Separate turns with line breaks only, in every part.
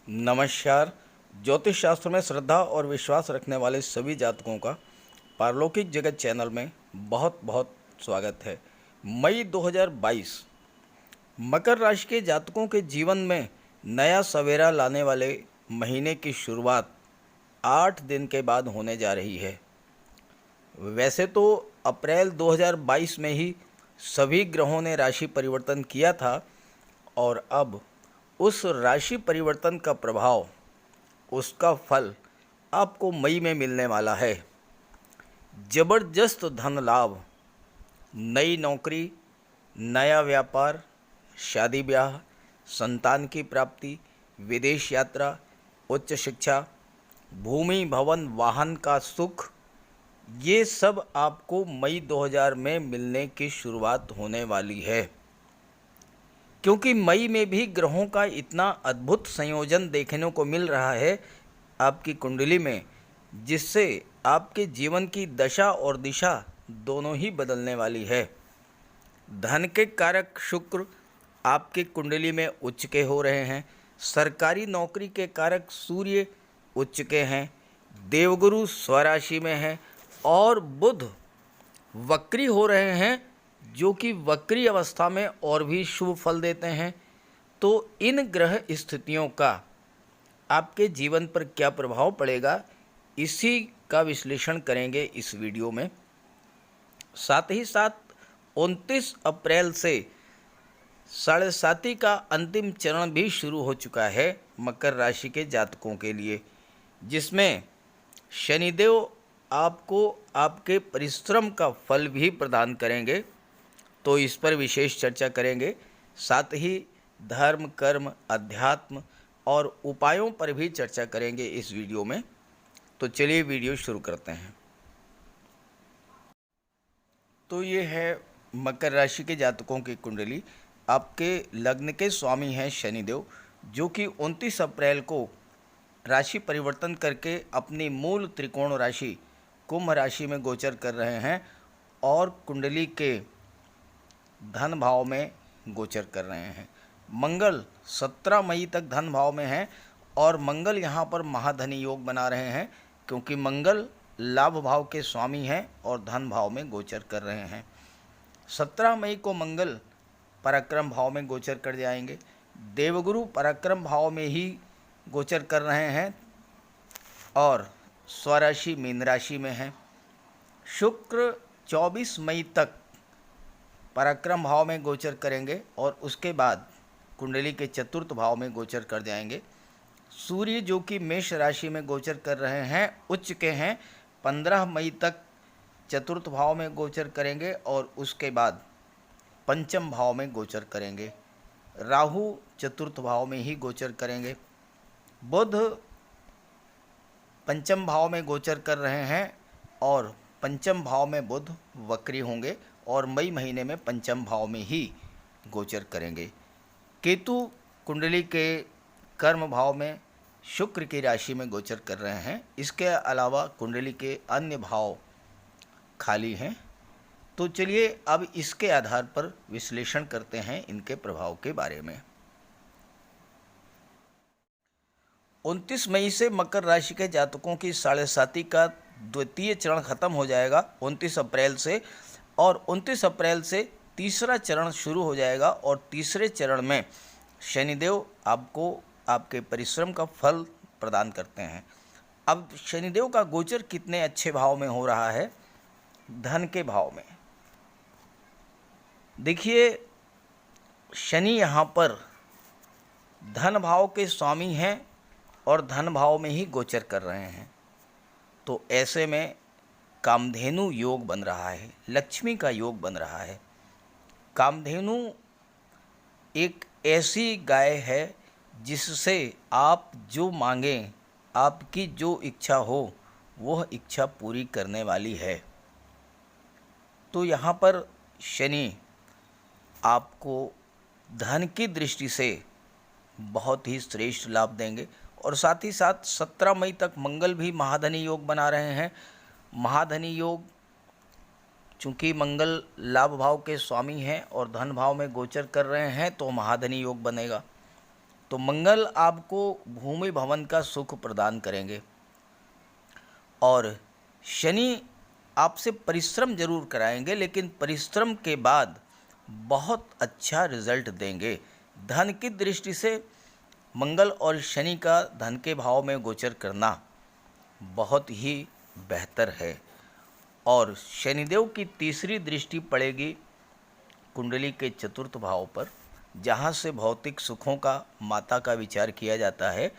नमस्कार। ज्योतिष शास्त्र में श्रद्धा और विश्वास रखने वाले सभी जातकों का पारलौकिक जगत चैनल में बहुत बहुत स्वागत है। मई 2022 मकर राशि के जातकों के जीवन में नया सवेरा लाने वाले महीने की शुरुआत 8 दिन के बाद होने जा रही है। वैसे तो अप्रैल 2022 में ही सभी ग्रहों ने राशि परिवर्तन किया था और अब उस राशि परिवर्तन का प्रभाव, उसका फल आपको मई में मिलने वाला है। जबरदस्त धन लाभ, नई नौकरी, नया व्यापार, शादी ब्याह, संतान की प्राप्ति, विदेश यात्रा, उच्च शिक्षा, भूमि भवन वाहन का सुख, ये सब आपको मई 2000 में मिलने की शुरुआत होने वाली है। क्योंकि मई में भी ग्रहों का इतना अद्भुत संयोजन देखने को मिल रहा है आपकी कुंडली में, जिससे आपके जीवन की दशा और दिशा दोनों ही बदलने वाली है। धन के कारक शुक्र आपकी कुंडली में उच्च के हो रहे हैं। सरकारी नौकरी के कारक सूर्य उच्च के हैं। देवगुरु स्वराशि में है और बुध वक्री हो रहे हैं, जो कि वक्री अवस्था में और भी शुभ फल देते हैं। तो इन ग्रह स्थितियों का आपके जीवन पर क्या प्रभाव पड़ेगा, इसी का विश्लेषण करेंगे इस वीडियो में। साथ ही साथ 29 अप्रैल से साढ़े साती का अंतिम चरण भी शुरू हो चुका है मकर राशि के जातकों के लिए, जिसमें शनिदेव आपको आपके परिश्रम का फल भी प्रदान करेंगे। तो इस पर विशेष चर्चा करेंगे। साथ ही धर्म, कर्म, अध्यात्म और उपायों पर भी चर्चा करेंगे इस वीडियो में। तो चलिए वीडियो शुरू करते हैं। तो ये है मकर राशि के जातकों की कुंडली। आपके लग्न के स्वामी हैं शनिदेव, जो कि 29 अप्रैल को राशि परिवर्तन करके अपनी मूल त्रिकोण राशि कुंभ राशि में गोचर कर रहे हैं और कुंडली के धन भाव में गोचर कर रहे हैं। मंगल 17 मई तक धन भाव में है और मंगल यहाँ पर महाधनी योग बना रहे हैं, क्योंकि मंगल लाभ भाव के स्वामी हैं और धन भाव में गोचर कर रहे हैं। 17 मई को मंगल पराक्रम भाव में गोचर कर जाएंगे। देवगुरु पराक्रम भाव में ही गोचर कर रहे हैं और स्वराशि मीन राशि में है। शुक्र 24 मई तक पराक्रम भाव में गोचर करेंगे और उसके बाद कुंडली के चतुर्थ भाव में गोचर कर जाएंगे। सूर्य जो कि मेष राशि में गोचर कर रहे हैं, उच्च के हैं, 15 मई तक चतुर्थ भाव में गोचर करेंगे और उसके बाद पंचम भाव में गोचर करेंगे। राहु चतुर्थ भाव में ही गोचर करेंगे। बुध पंचम भाव में गोचर कर रहे हैं और पंचम भाव में बुध वक्री होंगे और मई महीने में पंचम भाव में ही गोचर करेंगे। केतु कुंडली के कर्म भाव में शुक्र की राशि में गोचर कर रहे हैं। इसके अलावा कुंडली के अन्य भाव खाली हैं। तो चलिए अब इसके आधार पर विश्लेषण करते हैं इनके प्रभाव के बारे में। 29 मई से मकर राशि के जातकों की साढ़े साती का द्वितीय चरण खत्म हो जाएगा 29 अप्रैल से, और 29 अप्रैल से तीसरा चरण शुरू हो जाएगा और तीसरे चरण में शनिदेव आपको आपके परिश्रम का फल प्रदान करते हैं। अब शनिदेव का गोचर कितने अच्छे भाव में हो रहा है, धन के भाव में। देखिए, शनि यहाँ पर धन भाव के स्वामी हैं और धन भाव में ही गोचर कर रहे हैं। तो ऐसे में कामधेनु योग बन रहा है, लक्ष्मी का योग बन रहा है। कामधेनु एक ऐसी गाय है जिससे आप जो मांगें, आपकी जो इच्छा हो, वह इच्छा पूरी करने वाली है। तो यहाँ पर शनि आपको धन की दृष्टि से बहुत ही श्रेष्ठ लाभ देंगे और साथ ही साथ 17 मई तक मंगल भी महाधनी योग बना रहे हैं। महाधनी योग, चूँकि मंगल लाभ भाव के स्वामी हैं और धन भाव में गोचर कर रहे हैं, तो महाधनी योग बनेगा। तो मंगल आपको भूमि भवन का सुख प्रदान करेंगे और शनि आपसे परिश्रम जरूर कराएंगे, लेकिन परिश्रम के बाद बहुत अच्छा रिजल्ट देंगे। धन की दृष्टि से मंगल और शनि का धन के भाव में गोचर करना बहुत ही बेहतर है। और शनिदेव की तीसरी दृष्टि पड़ेगी कुंडली के चतुर्थ भाव पर, जहाँ से भौतिक सुखों का, माता का विचार किया जाता है।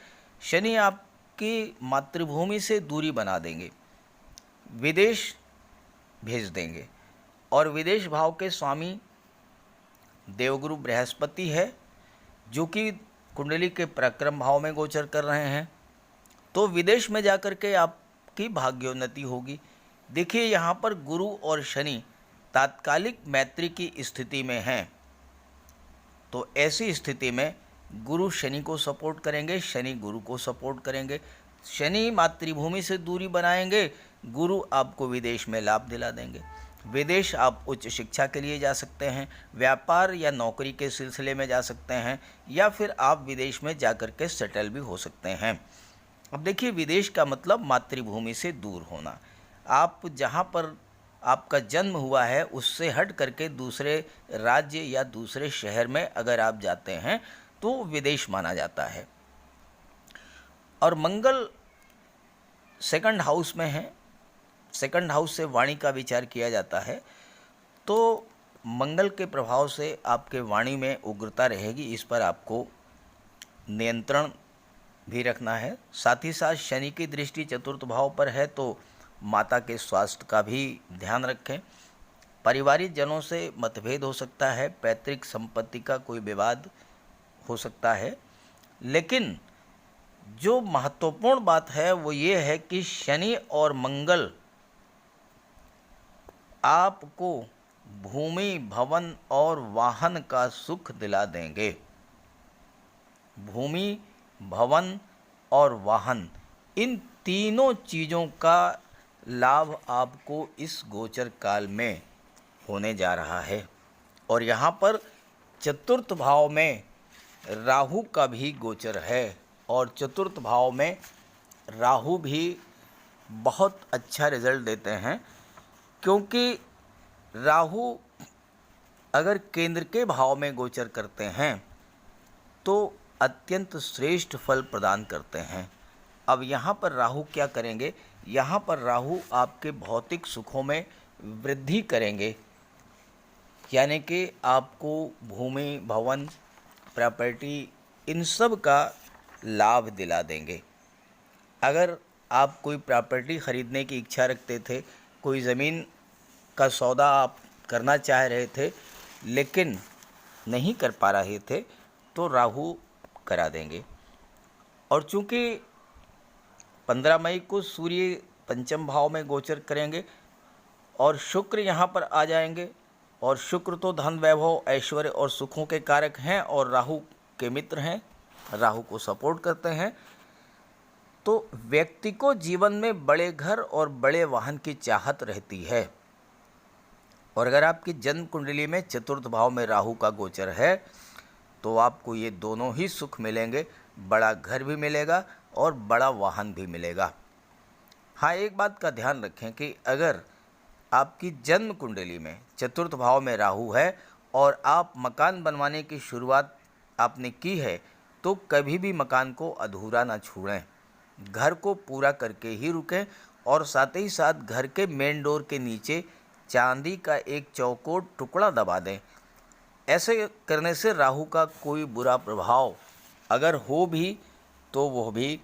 शनि आपकी मातृभूमि से दूरी बना देंगे, विदेश भेज देंगे। और विदेश भाव के स्वामी देवगुरु बृहस्पति है, जो कि कुंडली के पराक्रम भाव में गोचर कर रहे हैं। तो विदेश में जाकर के आपकी भाग्योन्नति होगी। देखिए, यहाँ पर गुरु और शनि तात्कालिक मैत्री की स्थिति में हैं, तो ऐसी स्थिति में गुरु शनि को सपोर्ट करेंगे, शनि गुरु को सपोर्ट करेंगे। शनि मातृभूमि से दूरी बनाएंगे, गुरु आपको विदेश में लाभ दिला देंगे। विदेश आप उच्च शिक्षा के लिए जा सकते हैं, व्यापार या नौकरी के सिलसिले में जा सकते हैं, या फिर आप विदेश में जाकर के सेटल भी हो सकते हैं। अब देखिए, विदेश का मतलब मातृभूमि से दूर होना। आप जहाँ पर आपका जन्म हुआ है उससे हट करके दूसरे राज्य या दूसरे शहर में अगर आप जाते हैं तो विदेश माना जाता है। और मंगल सेकंड हाउस में है, सेकंड हाउस से वाणी का विचार किया जाता है। तो मंगल के प्रभाव से आपके वाणी में उग्रता रहेगी, इस पर आपको नियंत्रण भी रखना है। साथ ही साथ शनि की दृष्टि चतुर्थ भाव पर है, तो माता के स्वास्थ्य का भी ध्यान रखें। पारिवारिक जनों से मतभेद हो सकता है, पैतृक संपत्ति का कोई विवाद हो सकता है, लेकिन जो महत्वपूर्ण बात है वो ये है कि शनि और मंगल आपको भूमि, भवन और वाहन का सुख दिला देंगे। भूमि, भवन और वाहन, इन तीनों चीज़ों का लाभ आपको इस गोचर काल में होने जा रहा है। और यहाँ पर चतुर्थ भाव में राहु का भी गोचर है, और चतुर्थ भाव में राहु भी बहुत अच्छा रिजल्ट देते हैं, क्योंकि राहु अगर केंद्र के भाव में गोचर करते हैं तो अत्यंत श्रेष्ठ फल प्रदान करते हैं। अब यहाँ पर राहु क्या करेंगे? यहाँ पर राहु आपके भौतिक सुखों में वृद्धि करेंगे, यानी कि आपको भूमि, भवन, प्रॉपर्टी, इन सब का लाभ दिला देंगे। अगर आप कोई प्रॉपर्टी ख़रीदने की इच्छा रखते थे, कोई ज़मीन का सौदा आप करना चाह रहे थे लेकिन नहीं कर पा रहे थे, तो राहु करा देंगे। और चूँकि 15 मई को सूर्य पंचम भाव में गोचर करेंगे और शुक्र यहाँ पर आ जाएंगे, और शुक्र तो धन, वैभव, ऐश्वर्य और सुखों के कारक हैं और राहु के मित्र हैं, राहु को सपोर्ट करते हैं, तो व्यक्ति को जीवन में बड़े घर और बड़े वाहन की चाहत रहती है। और अगर आपकी जन्म कुंडली में चतुर्थ भाव में राहु का गोचर है तो आपको ये दोनों ही सुख मिलेंगे, बड़ा घर भी मिलेगा और बड़ा वाहन भी मिलेगा। हाँ, एक बात का ध्यान रखें कि अगर आपकी जन्म कुंडली में चतुर्थ भाव में राहु है और आप मकान बनवाने की शुरुआत आपने की है, तो कभी भी मकान को अधूरा ना छोड़ें, घर को पूरा करके ही रुकें। और साथ ही साथ घर के मेन डोर के नीचे चांदी का एक चौकोर टुकड़ा दबा दें। ऐसे करने से राहु का कोई बुरा प्रभाव अगर हो भी तो वह भी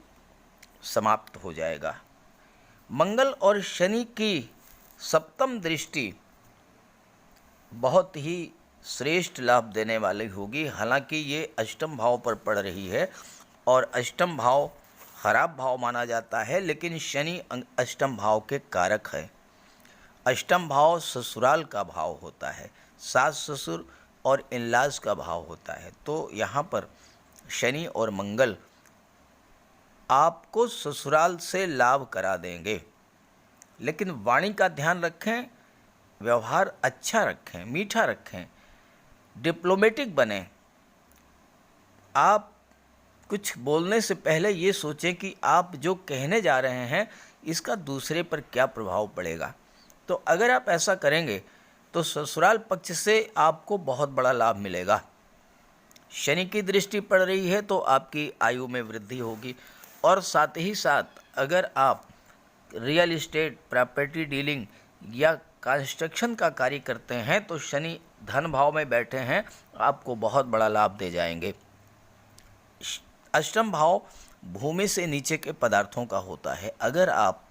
समाप्त हो जाएगा। मंगल और शनि की सप्तम दृष्टि बहुत ही श्रेष्ठ लाभ देने वाली होगी। हालांकि ये अष्टम भाव पर पड़ रही है और अष्टम भाव खराब भाव माना जाता है, लेकिन शनि अष्टम भाव के कारक है। अष्टम भाव ससुराल का भाव होता है, सास ससुर और इनलाज का भाव होता है। तो यहाँ पर शनि और मंगल आपको ससुराल से लाभ करा देंगे, लेकिन वाणी का ध्यान रखें, व्यवहार अच्छा रखें, मीठा रखें, डिप्लोमेटिक बने। आप कुछ बोलने से पहले ये सोचें कि आप जो कहने जा रहे हैं इसका दूसरे पर क्या प्रभाव पड़ेगा। तो अगर आप ऐसा करेंगे तो ससुराल पक्ष से आपको बहुत बड़ा लाभ मिलेगा। शनि की दृष्टि पड़ रही है तो आपकी आयु में वृद्धि होगी, और साथ ही साथ अगर आप रियल इस्टेट, प्रॉपर्टी डीलिंग या कंस्ट्रक्शन का कार्य करते हैं तो शनि धन भाव में बैठे हैं, आपको बहुत बड़ा लाभ दे जाएंगे। अष्टम भाव भूमि से नीचे के पदार्थों का होता है। अगर आप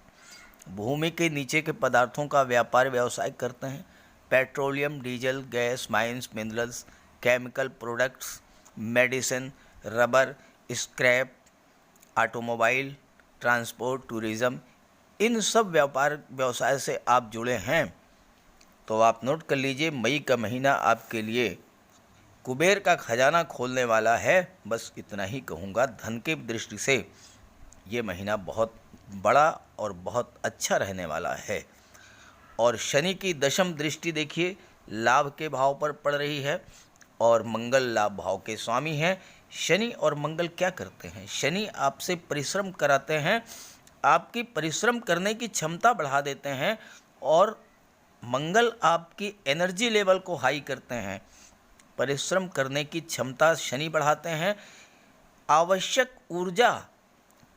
भूमि के नीचे के पदार्थों का व्यापार व्यवसाय करते हैं, petroleum, diesel, gas, mines, minerals, chemical products, medicine, rubber, scrap, automobile, transport, tourism, इन सब व्यापार व्यवसाय से आप जुड़े हैं तो आप नोट कर लीजिए, मई का महीना आपके लिए कुबेर का खजाना खोलने वाला है। बस इतना ही कहूँगा। धन की दृष्टि से ये महीना बहुत बड़ा और बहुत अच्छा रहने वाला है। और शनि की दशम दृष्टि देखिए लाभ के भाव पर पड़ रही है, और मंगल लाभ भाव के स्वामी हैं। शनि और मंगल क्या करते हैं? शनि आपसे परिश्रम कराते हैं, आपकी परिश्रम करने की क्षमता बढ़ा देते हैं, और मंगल आपकी एनर्जी लेवल को हाई करते हैं। परिश्रम करने की क्षमता शनि बढ़ाते हैं, आवश्यक ऊर्जा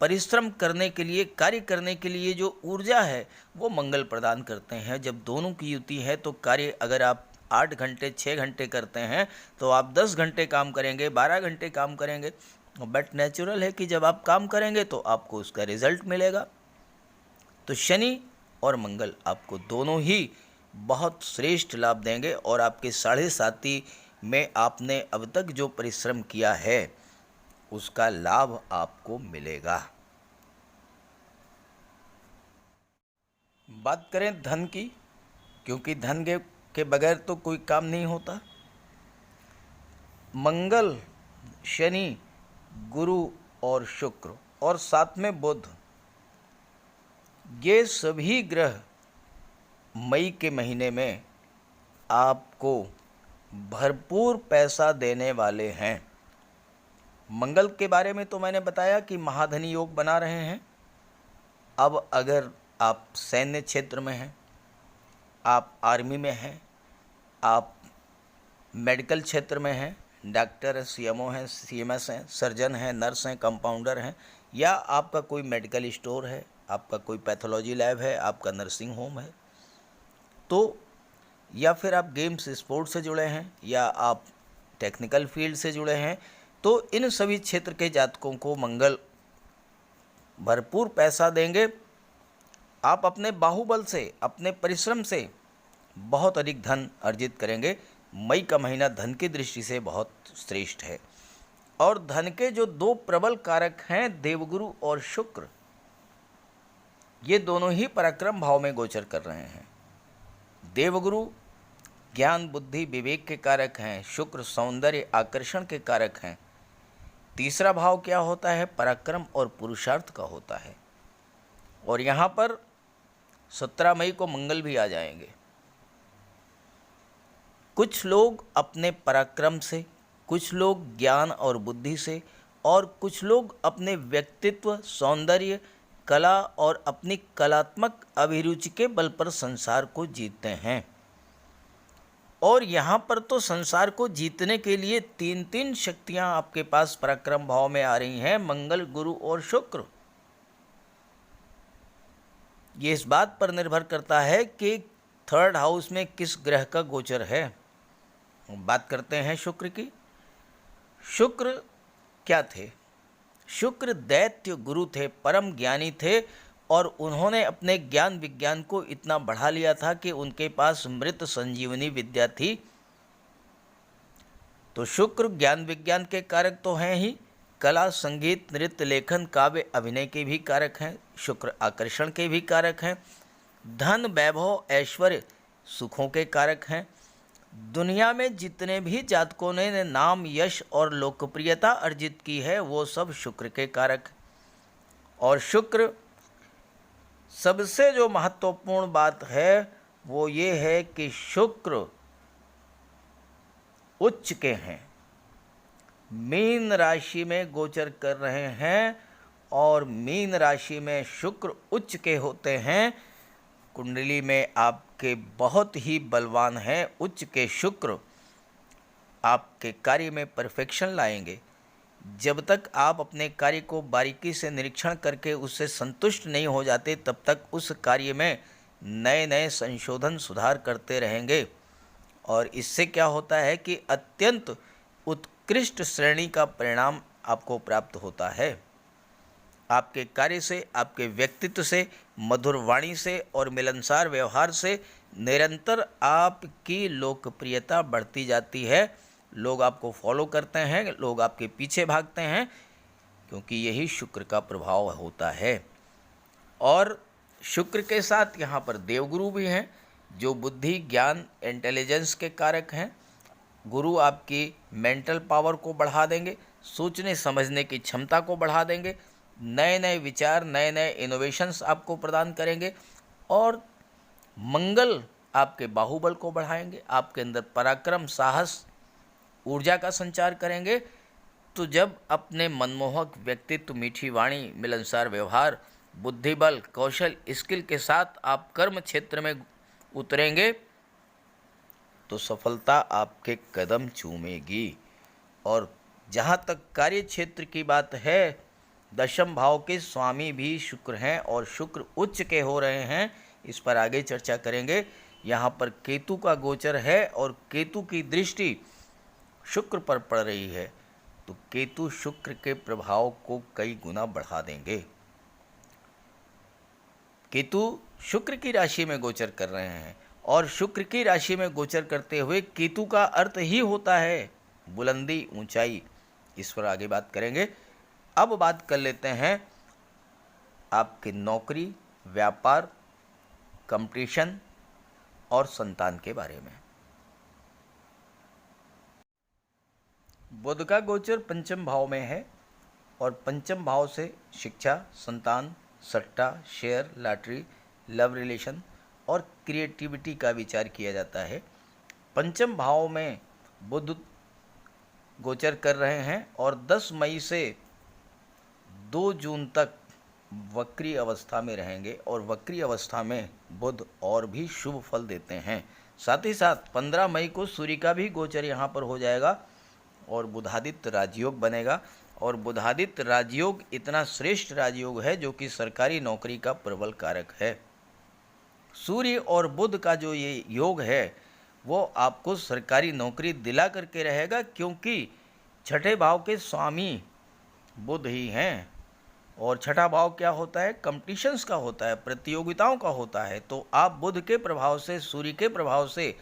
परिश्रम करने के लिए, कार्य करने के लिए जो ऊर्जा है वो मंगल प्रदान करते हैं। जब दोनों की युति है तो कार्य अगर आप 8 घंटे 6 घंटे करते हैं तो आप 10 घंटे काम करेंगे, 12 घंटे काम करेंगे, बट नेचुरल है कि जब आप काम करेंगे तो आपको उसका रिजल्ट मिलेगा। तो शनि और मंगल आपको दोनों ही बहुत श्रेष्ठ लाभ देंगे, और आपके साढ़े साथी में आपने अब तक जो परिश्रम किया है उसका लाभ आपको मिलेगा। बात करें धन की, क्योंकि धन के बगैर तो कोई काम नहीं होता। मंगल, शनि, गुरु और शुक्र और साथ में बुध, ये सभी ग्रह मई के महीने में आपको भरपूर पैसा देने वाले हैं। मंगल के बारे में तो मैंने बताया कि महाधनी योग बना रहे हैं। अब अगर आप सैन्य क्षेत्र में हैं, आप आर्मी में हैं, आप मेडिकल क्षेत्र में हैं, डॉक्टर हैं, सीएमओ हैं, सीएमएस हैं, सर्जन हैं, नर्स हैं, कंपाउंडर हैं, या आपका कोई मेडिकल स्टोर है, आपका कोई पैथोलॉजी लैब है, आपका नर्सिंग होम है, तो या फिर आप गेम्स स्पोर्ट्स से जुड़े हैं, या आप टेक्निकल फील्ड से जुड़े हैं, तो इन सभी क्षेत्र के जातकों को मंगल भरपूर पैसा देंगे। आप अपने बाहुबल से, अपने परिश्रम से बहुत अधिक धन अर्जित करेंगे। मई का महीना धन की दृष्टि से बहुत श्रेष्ठ है। और धन के जो दो प्रबल कारक हैं, देवगुरु और शुक्र, ये दोनों ही पराक्रम भाव में गोचर कर रहे हैं। देवगुरु ज्ञान, बुद्धि, विवेक के कारक हैं। शुक्र सौंदर्य, आकर्षण के कारक हैं। तीसरा भाव क्या होता है? पराक्रम और पुरुषार्थ का होता है। और यहाँ पर 17 मई को मंगल भी आ जाएंगे। कुछ लोग अपने पराक्रम से, कुछ लोग ज्ञान और बुद्धि से, और कुछ लोग अपने व्यक्तित्व, सौंदर्य, कला और अपनी कलात्मक अभिरुचि के बल पर संसार को जीतते हैं। और यहाँ पर तो संसार को जीतने के लिए 3 शक्तियाँ आपके पास पराक्रम भाव में आ रही हैं, मंगल, गुरु और शुक्र। ये इस बात पर निर्भर करता है कि 3rd हाउस में किस ग्रह का गोचर है। बात करते हैं शुक्र की। शुक्र क्या थे? शुक्र दैत्य गुरु थे, परम ज्ञानी थे, और उन्होंने अपने ज्ञान विज्ञान को इतना बढ़ा लिया था कि उनके पास मृत संजीवनी विद्या थी। तो शुक्र ज्ञान विज्ञान के कारक तो हैं ही, कला, संगीत, नृत्य, लेखन, काव्य, अभिनय के भी कारक हैं। शुक्र आकर्षण के भी कारक हैं। धन, वैभव, ऐश्वर्य, सुखों के कारक हैं। दुनिया में जितने भी जातकों ने नाम, यश और लोकप्रियता अर्जित की है वो सब शुक्र के कारक। और शुक्र सबसे जो महत्वपूर्ण बात है वो ये है कि शुक्र उच्च के हैं, मीन राशि में गोचर कर रहे हैं और मीन राशि में शुक्र उच्च के होते हैं। कुंडली में आपके बहुत ही बलवान हैं उच्च के शुक्र, आपके कार्य में परफेक्शन लाएंगे। जब तक आप अपने कार्य को बारीकी से निरीक्षण करके उससे संतुष्ट नहीं हो जाते, तब तक उस कार्य में नए नए संशोधन सुधार करते रहेंगे। और इससे क्या होता है कि अत्यंत उत्कृष्ट श्रेणी का परिणाम आपको प्राप्त होता है। आपके कार्य से, आपके व्यक्तित्व से, मधुर वाणी से और मिलनसार व्यवहार से निरंतर आपकी लोकप्रियता बढ़ती जाती है। लोग आपको फॉलो करते हैं, लोग आपके पीछे भागते हैं, क्योंकि यही शुक्र का प्रभाव होता है। और शुक्र के साथ यहाँ पर देवगुरु भी हैं, जो बुद्धि, ज्ञान, इंटेलिजेंस के कारक हैं। गुरु आपकी मेंटल पावर को बढ़ा देंगे, सोचने समझने की क्षमता को बढ़ा देंगे, नए नए विचार, नए नए इनोवेशंस आपको प्रदान करेंगे। और मंगल आपके बाहुबल को बढ़ाएंगे, आपके अंदर पराक्रम, साहस, ऊर्जा का संचार करेंगे। तो जब अपने मनमोहक व्यक्तित्व, मीठी वाणी, मिलनसार व्यवहार, बुद्धिबल, कौशल, स्किल के साथ आप कर्म क्षेत्र में उतरेंगे तो सफलता आपके कदम चूमेगी। और जहाँ तक कार्य क्षेत्र की बात है, दशम भाव के स्वामी भी शुक्र हैं और शुक्र उच्च के हो रहे हैं। इस पर आगे चर्चा करेंगे। यहाँ पर केतु का गोचर है और केतु की दृष्टि शुक्र पर पड़ रही है, तो केतु शुक्र के प्रभाव को कई गुना बढ़ा देंगे। केतु शुक्र की राशि में गोचर कर रहे हैं और शुक्र की राशि में गोचर करते हुए केतु का अर्थ ही होता है बुलंदी, ऊंचाई। इस पर आगे बात करेंगे। अब बात कर लेते हैं आपके नौकरी, व्यापार, कंपटीशन और संतान के बारे में। बुध का गोचर पंचम भाव में है और पंचम भाव से शिक्षा, संतान, सट्टा, शेयर, लॉटरी, लव रिलेशन और क्रिएटिविटी का विचार किया जाता है। पंचम भाव में बुध गोचर कर रहे हैं और 10 मई से 2 जून तक वक्री अवस्था में रहेंगे और वक्री अवस्था में बुध और भी शुभ फल देते हैं। साथ ही साथ 15 मई को सूर्य का भी गोचर यहाँ पर हो जाएगा और बुधादित्य राजयोग बनेगा। और बुधादित्य राजयोग इतना श्रेष्ठ राजयोग है जो कि सरकारी नौकरी का प्रबल कारक है। सूर्य और बुध का जो ये योग है वो आपको सरकारी नौकरी दिला करके रहेगा, क्योंकि छठे भाव के स्वामी बुध ही हैं। और छठा भाव क्या होता है? कंपटीशंस का होता है, प्रतियोगिताओं का होता है। तो आप बुध के प्रभाव से, सूर्य के प्रभाव से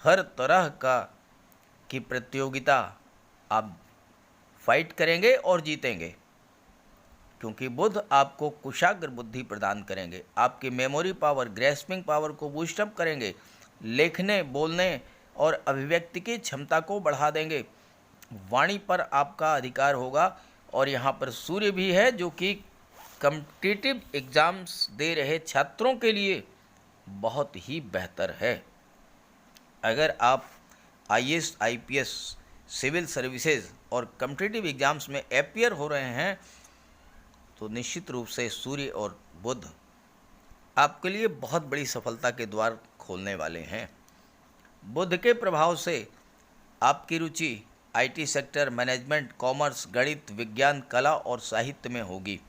हर तरह की प्रतियोगिता आप फाइट करेंगे और जीतेंगे, क्योंकि बुध आपको कुशाग्र बुद्धि प्रदान करेंगे, आपकी मेमोरी पावर, ग्रेस्पिंग पावर को बूस्टअप करेंगे, लिखने, बोलने और अभिव्यक्ति की क्षमता को बढ़ा देंगे। वाणी पर आपका अधिकार होगा। और यहाँ पर सूर्य भी है जो कि कॉम्पिटिटिव एग्ज़ाम्स दे रहे छात्रों के लिए बहुत ही बेहतर है। अगर आप आईएएस, आईपीएस, सिविल सर्विसेज और कॉम्पिटिटिव एग्ज़ाम्स में अपीयर हो रहे हैं तो निश्चित रूप से सूर्य और बुध आपके लिए बहुत बड़ी सफलता के द्वार खोलने वाले हैं। बुध के प्रभाव से आपकी रुचि आईटी सेक्टर, मैनेजमेंट, कॉमर्स, गणित, विज्ञान, कला और साहित्य में होगी।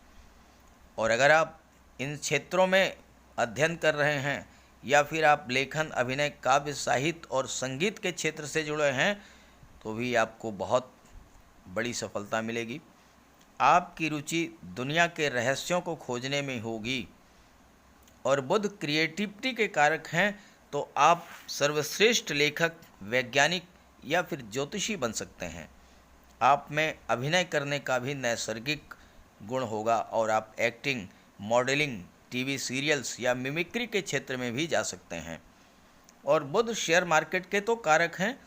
और अगर आप इन क्षेत्रों में अध्ययन कर रहे हैं या फिर आप लेखन, अभिनय, काव्य, साहित्य और संगीत के क्षेत्र से जुड़े हैं तो भी आपको बहुत बड़ी सफलता मिलेगी। आपकी रुचि दुनिया के रहस्यों को खोजने में होगी। और बुध क्रिएटिविटी के कारक हैं, तो आप सर्वश्रेष्ठ लेखक, वैज्ञानिक या फिर ज्योतिषी बन सकते हैं। आप में अभिनय करने का भी नैसर्गिक गुण होगा और आप एक्टिंग, मॉडलिंग, टीवी सीरियल्स या मिमिक्री के क्षेत्र में भी जा सकते हैं। और बुध शेयर मार्केट के तो कारक हैं।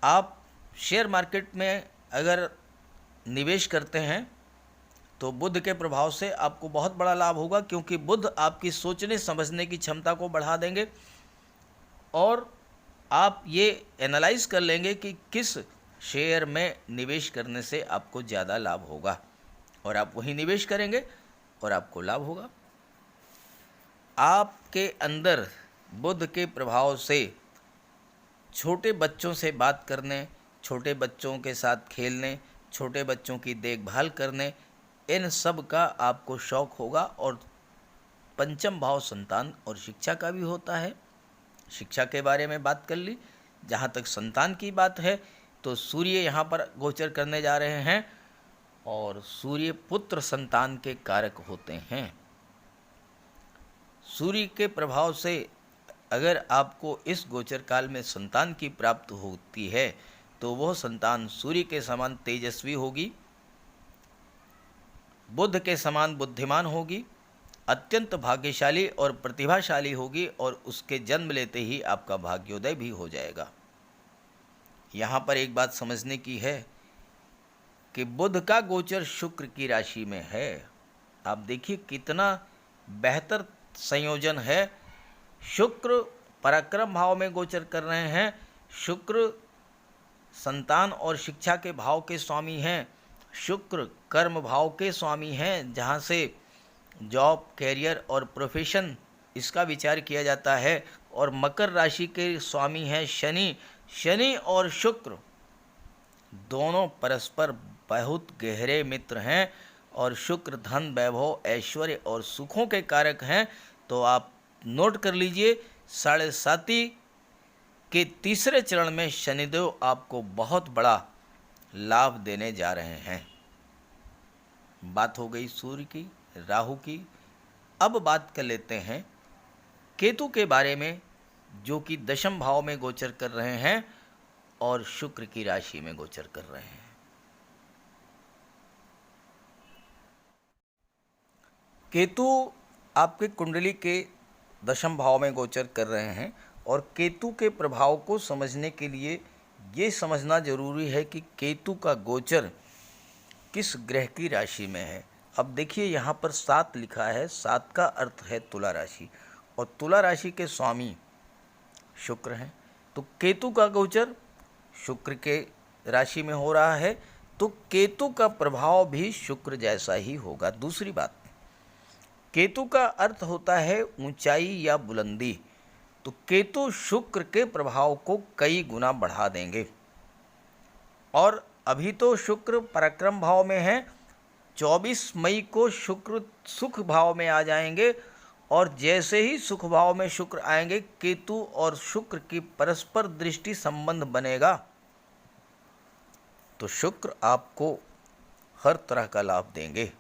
आप शेयर मार्केट में अगर निवेश करते हैं तो बुध के प्रभाव से आपको बहुत बड़ा लाभ होगा, क्योंकि बुध आपकी सोचने समझने की क्षमता को बढ़ा देंगे और आप ये एनालाइज कर लेंगे कि किस शेयर में निवेश करने से आपको ज़्यादा लाभ होगा और आप वही निवेश करेंगे और आपको लाभ होगा। आपके अंदर बुध के प्रभाव से छोटे बच्चों से बात करने, छोटे बच्चों के साथ खेलने, छोटे बच्चों की देखभाल करने, इन सब का आपको शौक़ होगा। और पंचम भाव संतान और शिक्षा का भी होता है। शिक्षा के बारे में बात कर ली। जहाँ तक संतान की बात है तो सूर्य यहाँ पर गोचर करने जा रहे हैं और सूर्य पुत्र संतान के कारक होते हैं। सूर्य के प्रभाव से अगर आपको इस गोचर काल में संतान की प्राप्ति होती है तो वह संतान सूर्य के समान तेजस्वी होगी, बुध के समान बुद्धिमान होगी, अत्यंत भाग्यशाली और प्रतिभाशाली होगी और उसके जन्म लेते ही आपका भाग्योदय भी हो जाएगा। यहाँ पर एक बात समझने की है कि बुध का गोचर शुक्र की राशि में है। आप देखिए कितना बेहतर संयोजन है। शुक्र पराक्रम भाव में गोचर कर रहे हैं। शुक्र संतान और शिक्षा के भाव के स्वामी हैं। शुक्र कर्म भाव के स्वामी हैं, जहाँ से जॉब, कैरियर और प्रोफेशन इसका विचार किया जाता है। और मकर राशि के स्वामी हैं शनि। शनि और शुक्र दोनों परस्पर बहुत गहरे मित्र हैं और शुक्र धन, वैभव, ऐश्वर्य और सुखों के कारक हैं। तो आप नोट कर लीजिए, 7.5 के तीसरे चरण में शनिदेव आपको बहुत बड़ा लाभ देने जा रहे हैं। बात हो गई सूर्य की, राहु की। अब बात कर लेते हैं केतु के बारे में, जो कि दशम भाव में गोचर कर रहे हैं और शुक्र की राशि में गोचर कर रहे हैं। केतु आपके कुंडली के दशम भाव में गोचर कर रहे हैं और केतु के प्रभाव को समझने के लिए ये समझना जरूरी है कि केतु का गोचर किस ग्रह की राशि में है। अब देखिए यहाँ पर 7 लिखा है। 7 का अर्थ है तुला राशि और तुला राशि के स्वामी शुक्र हैं। तो केतु का गोचर शुक्र के राशि में हो रहा है तो केतु का प्रभाव भी शुक्र जैसा ही होगा। दूसरी बात, केतु का अर्थ होता है ऊंचाई या बुलंदी। तो केतु शुक्र के प्रभाव को कई गुना बढ़ा देंगे। और अभी तो शुक्र पराक्रम भाव में है, 24 मई को शुक्र सुख भाव में आ जाएंगे और जैसे ही सुख भाव में शुक्र आएंगे, केतु और शुक्र की परस्पर दृष्टि संबंध बनेगा तो शुक्र आपको हर तरह का लाभ देंगे।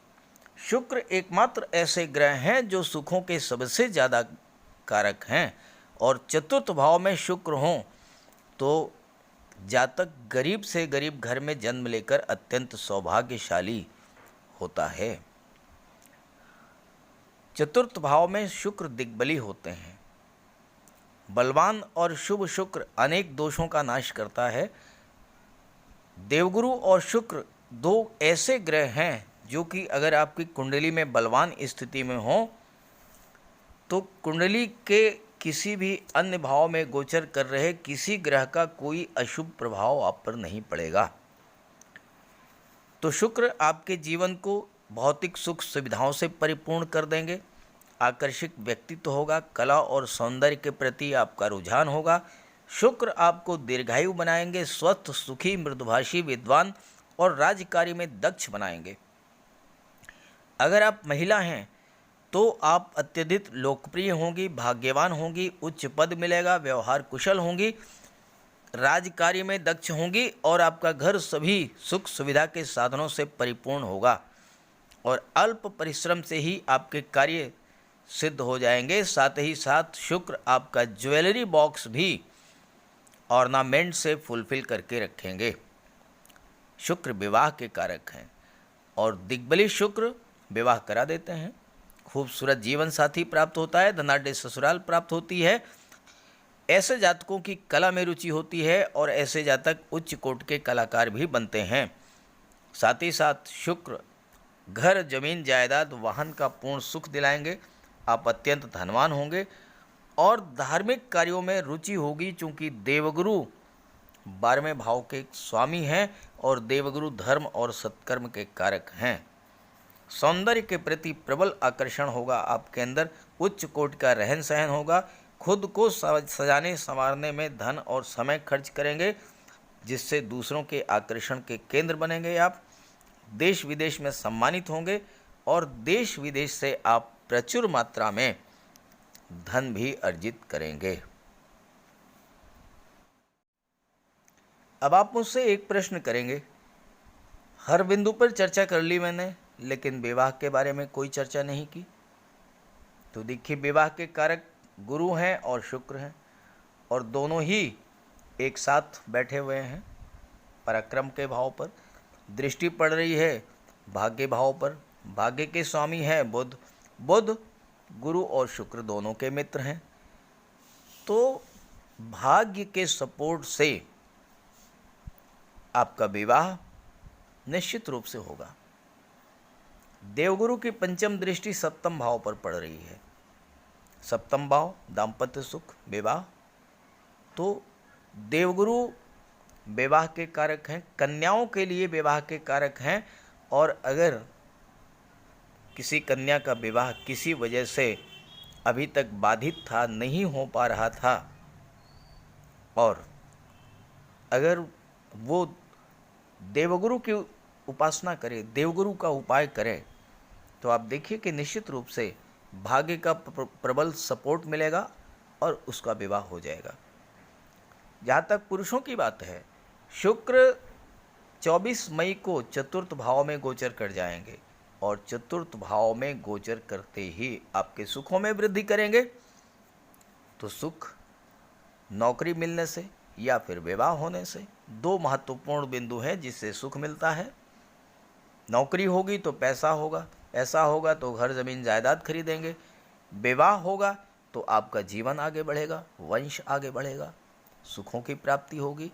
शुक्र एकमात्र ऐसे ग्रह हैं जो सुखों के सबसे ज़्यादा कारक हैं और चतुर्थ भाव में शुक्र हों तो जातक गरीब से गरीब घर में जन्म लेकर अत्यंत सौभाग्यशाली होता है। चतुर्थ भाव में शुक्र दिग्बली होते हैं। बलवान और शुभ शुक्र अनेक दोषों का नाश करता है। देवगुरु और शुक्र 2 ऐसे ग्रह हैं जो कि अगर आपकी कुंडली में बलवान स्थिति में हो तो कुंडली के किसी भी अन्य भाव में गोचर कर रहे किसी ग्रह का कोई अशुभ प्रभाव आप पर नहीं पड़ेगा। तो शुक्र आपके जीवन को भौतिक सुख सुविधाओं से परिपूर्ण कर देंगे। आकर्षक व्यक्तित्व होगा। कला और सौंदर्य के प्रति आपका रुझान होगा। शुक्र आपको दीर्घायु बनाएंगे, स्वस्थ, सुखी, मृदुभाषी, विद्वान और राजकार्य में दक्ष बनाएंगे। अगर आप महिला हैं तो आप अत्यधिक लोकप्रिय होंगी, भाग्यवान होंगी, उच्च पद मिलेगा, व्यवहार कुशल होंगी, राजकार्य में दक्ष होंगी और आपका घर सभी सुख सुविधा के साधनों से परिपूर्ण होगा और अल्प परिश्रम से ही आपके कार्य सिद्ध हो जाएंगे। साथ ही साथ शुक्र आपका ज्वेलरी बॉक्स भी ऑर्नामेंट से फुलफिल करके रखेंगे। शुक्र विवाह के कारक हैं और दिग्बली शुक्र विवाह करा देते हैं। खूबसूरत जीवन साथी प्राप्त होता है, धनाढ्य ससुराल प्राप्त होती है। ऐसे जातकों की कला में रुचि होती है और ऐसे जातक उच्च कोटि के कलाकार भी बनते हैं। साथ ही साथ शुक्र घर, जमीन, जायदाद, वाहन का पूर्ण सुख दिलाएंगे। आप अत्यंत धनवान होंगे और धार्मिक कार्यों में रुचि होगी। चूँकि देवगुरु 12वें भाव के स्वामी हैं और देवगुरु धर्म और सत्कर्म के कारक हैं। सौंदर्य के प्रति प्रबल आकर्षण होगा आपके अंदर, उच्च कोटि का रहन सहन होगा, खुद को सजाने संवारने में धन और समय खर्च करेंगे, जिससे दूसरों के आकर्षण के केंद्र बनेंगे आप। देश विदेश में सम्मानित होंगे और देश विदेश से आप प्रचुर मात्रा में धन भी अर्जित करेंगे। अब आप मुझसे एक प्रश्न करेंगे, हर बिंदु पर चर्चा कर ली मैंने, लेकिन विवाह के बारे में कोई चर्चा नहीं की। तो देखिए, विवाह के कारक गुरु हैं और शुक्र हैं, और दोनों ही एक साथ बैठे हुए हैं। पराक्रम के भाव पर दृष्टि पड़ रही है, भाग्य भाव पर। भाग्य के स्वामी हैं बुध। बुध गुरु और शुक्र दोनों के मित्र हैं। तो भाग्य के सपोर्ट से आपका विवाह निश्चित रूप से होगा। देवगुरु की पंचम दृष्टि सप्तम भाव पर पड़ रही है। सप्तम भाव दाम्पत्य सुख, विवाह। तो देवगुरु विवाह के कारक हैं, कन्याओं के लिए विवाह के कारक हैं। और अगर किसी कन्या का विवाह किसी वजह से अभी तक बाधित था, नहीं हो पा रहा था, और अगर वो देवगुरु की उपासना करे, देवगुरु का उपाय करे, तो आप देखिए कि निश्चित रूप से भाग्य का प्रबल सपोर्ट मिलेगा और उसका विवाह हो जाएगा। जहाँ तक पुरुषों की बात है, शुक्र 24 मई को चतुर्थ भाव में गोचर कर जाएंगे, और चतुर्थ भाव में गोचर करते ही आपके सुखों में वृद्धि करेंगे। तो सुख नौकरी मिलने से या फिर विवाह होने से, दो महत्वपूर्ण बिंदु हैं जिससे सुख मिलता है। नौकरी होगी तो पैसा होगा, ऐसा होगा तो घर ज़मीन जायदाद खरीदेंगे। विवाह होगा तो आपका जीवन आगे बढ़ेगा, वंश आगे बढ़ेगा, सुखों की प्राप्ति होगी।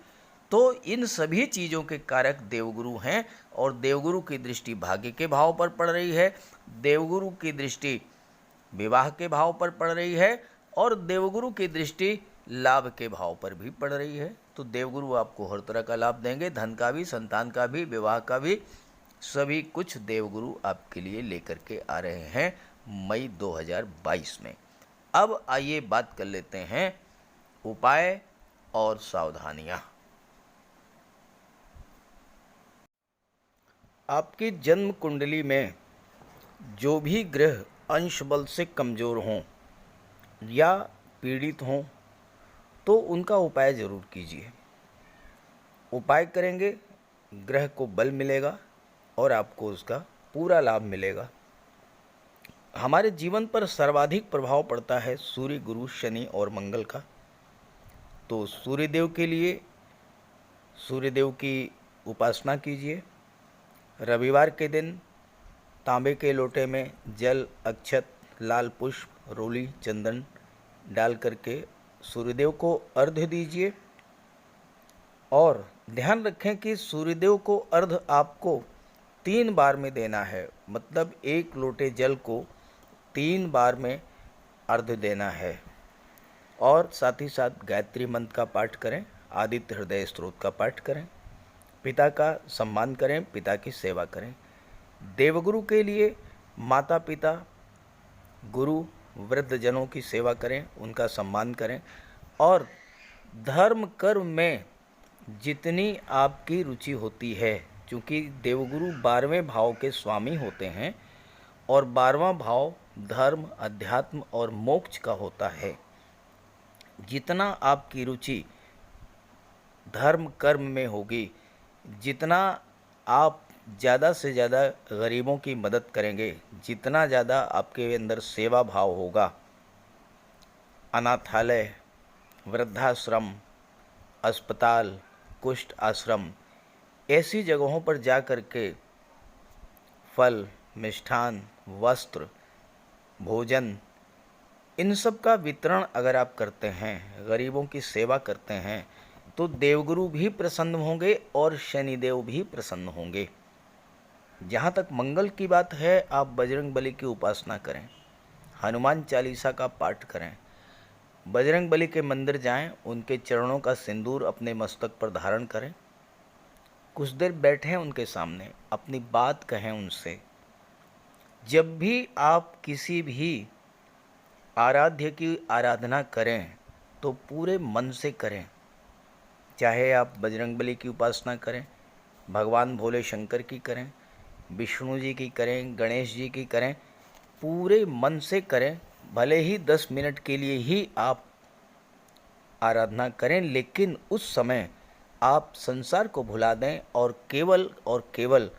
तो इन सभी चीज़ों के कारक देवगुरु हैं, और देवगुरु की दृष्टि भाग्य के भाव पर पड़ रही है, देवगुरु की दृष्टि विवाह के भाव पर पड़ रही है, और देवगुरु की दृष्टि लाभ के भाव पर भी पड़ रही है। तो देवगुरु आपको हर तरह का लाभ देंगे, धन का भी, संतान का भी, विवाह का भी, सभी कुछ देवगुरु आपके लिए लेकर के आ रहे हैं मई 2022 में। अब आइए बात कर लेते हैं उपाय और सावधानियां। आपकी जन्म कुंडली में जो भी ग्रह अंश बल से कमज़ोर हों या पीड़ित हों, तो उनका उपाय ज़रूर कीजिए। उपाय करेंगे, ग्रह को बल मिलेगा और आपको उसका पूरा लाभ मिलेगा। हमारे जीवन पर सर्वाधिक प्रभाव पड़ता है सूर्य, गुरु, शनि और मंगल का। तो सूर्यदेव के लिए सूर्यदेव की उपासना कीजिए। रविवार के दिन तांबे के लोटे में जल, अक्षत, लाल पुष्प, रोली, चंदन डाल करके सूर्यदेव को अर्घ्य दीजिए। और ध्यान रखें कि सूर्यदेव को अर्घ्य आपको 3 बार में देना है, मतलब 1 लोटे जल को 3 बार में अर्घ्य देना है। और साथ ही साथ गायत्री मंत्र का पाठ करें, आदित्य हृदय स्तोत्र का पाठ करें, पिता का सम्मान करें, पिता की सेवा करें। देवगुरु के लिए माता पिता, गुरु, वृद्ध जनों की सेवा करें, उनका सम्मान करें। और धर्म कर्म में जितनी आपकी रुचि होती है, क्योंकि देवगुरु 12वें भाव के स्वामी होते हैं, और 12वां भाव धर्म, अध्यात्म और मोक्ष का होता है। जितना आपकी रुचि धर्म कर्म में होगी, जितना आप ज़्यादा से ज़्यादा गरीबों की मदद करेंगे, जितना ज़्यादा आपके अंदर सेवा भाव होगा, अनाथालय, वृद्धाश्रम, अस्पताल, कुष्ठ आश्रम, ऐसी जगहों पर जा कर के फल, मिष्ठान, वस्त्र, भोजन, इन सब का वितरण अगर आप करते हैं, गरीबों की सेवा करते हैं, तो देवगुरु भी प्रसन्न होंगे और शनिदेव भी प्रसन्न होंगे। जहाँ तक मंगल की बात है, आप बजरंग बली की उपासना करें, हनुमान चालीसा का पाठ करें, बजरंग बली के मंदिर जाएं, उनके चरणों का सिंदूर अपने मस्तक पर धारण करें, कुछ देर बैठें उनके सामने, अपनी बात कहें उनसे। जब भी आप किसी भी आराध्य की आराधना करें तो पूरे मन से करें, चाहे आप बजरंग बली की उपासना करें, भगवान भोले शंकर की करें, विष्णु जी की करें, गणेश जी की करें, पूरे मन से करें। भले ही 10 मिनट के लिए ही आप आराधना करें, लेकिन उस समय आप संसार को भुला दें और केवल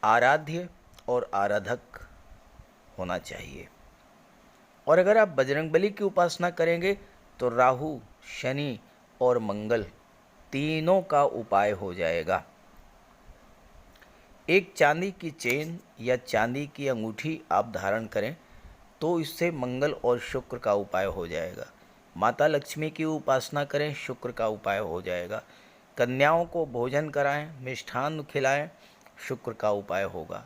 आराध्य और आराधक होना चाहिए। और अगर आप बजरंग बली की उपासना करेंगे तो राहु, शनि और मंगल तीनों का उपाय हो जाएगा। एक चांदी की चेन या चांदी की अंगूठी आप धारण करें तो इससे मंगल और शुक्र का उपाय हो जाएगा। माता लक्ष्मी की उपासना करें, शुक्र का उपाय हो जाएगा। कन्याओं को भोजन कराएं, मिष्ठान्न खिलाएं, शुक्र का उपाय होगा।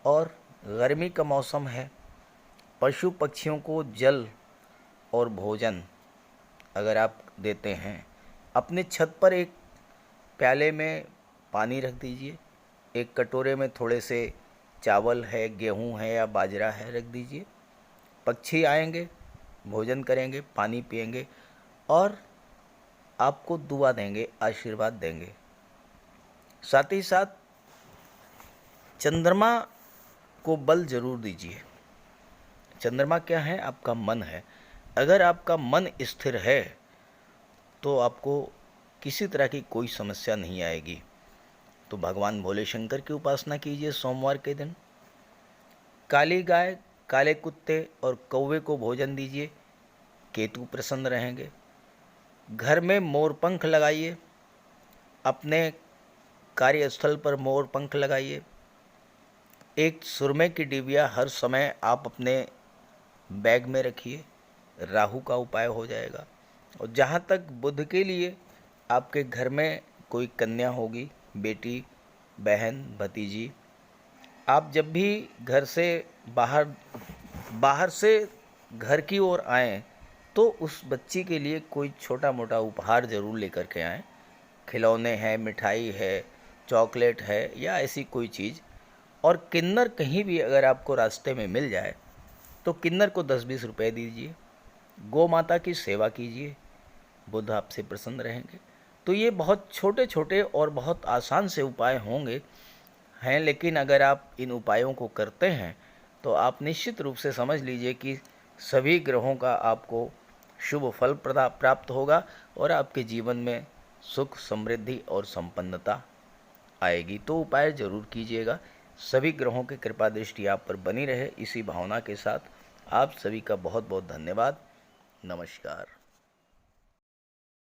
और गर्मी का मौसम है, पशु पक्षियों को जल और भोजन अगर आप देते हैं, अपने छत पर एक प्याले में पानी रख दीजिए, एक कटोरे में थोड़े से चावल है, गेहूं है या बाजरा है रख दीजिए। पक्षी आएंगे, भोजन करेंगे, पानी पिएंगे और आपको दुआ देंगे, आशीर्वाद देंगे। साथ ही साथ चंद्रमा को बल जरूर दीजिए। चंद्रमा क्या है? आपका मन है। अगर आपका मन स्थिर है तो आपको किसी तरह की कोई समस्या नहीं आएगी। तो भगवान भोले शंकर की उपासना कीजिए सोमवार के दिन। काली गाय, काले कुत्ते और कौवे को भोजन दीजिए, केतु प्रसन्न रहेंगे। घर में मोर पंख लगाइए, अपने कार्यस्थल पर मोर पंख लगाइए। एक सुरमे की डिबिया हर समय आप अपने बैग में रखिए, राहु का उपाय हो जाएगा। और जहाँ तक बुध के लिए, आपके घर में कोई कन्या होगी, बेटी, बहन, भतीजी, आप जब भी घर से बाहर से घर की ओर आएँ तो उस बच्ची के लिए कोई छोटा मोटा उपहार ज़रूर लेकर के आएँ। खिलौने हैं, मिठाई है, चॉकलेट है या ऐसी कोई चीज़। और किन्नर कहीं भी अगर आपको रास्ते में मिल जाए तो किन्नर को 10-20 रुपए दीजिए। गौ माता की सेवा कीजिए, बुध आपसे प्रसन्न रहेंगे। तो ये बहुत छोटे छोटे और बहुत आसान से उपाय होंगे हैं, लेकिन अगर आप इन उपायों को करते हैं तो आप निश्चित रूप से समझ लीजिए कि सभी ग्रहों का आपको शुभ फल प्राप्त होगा और आपके जीवन में सुख, समृद्धि और संपन्नता आएगी। तो उपाय जरूर कीजिएगा। सभी ग्रहों की कृपा दृष्टि आप पर बनी रहे, इसी भावना के साथ आप सभी का बहुत बहुत धन्यवाद। नमस्कार।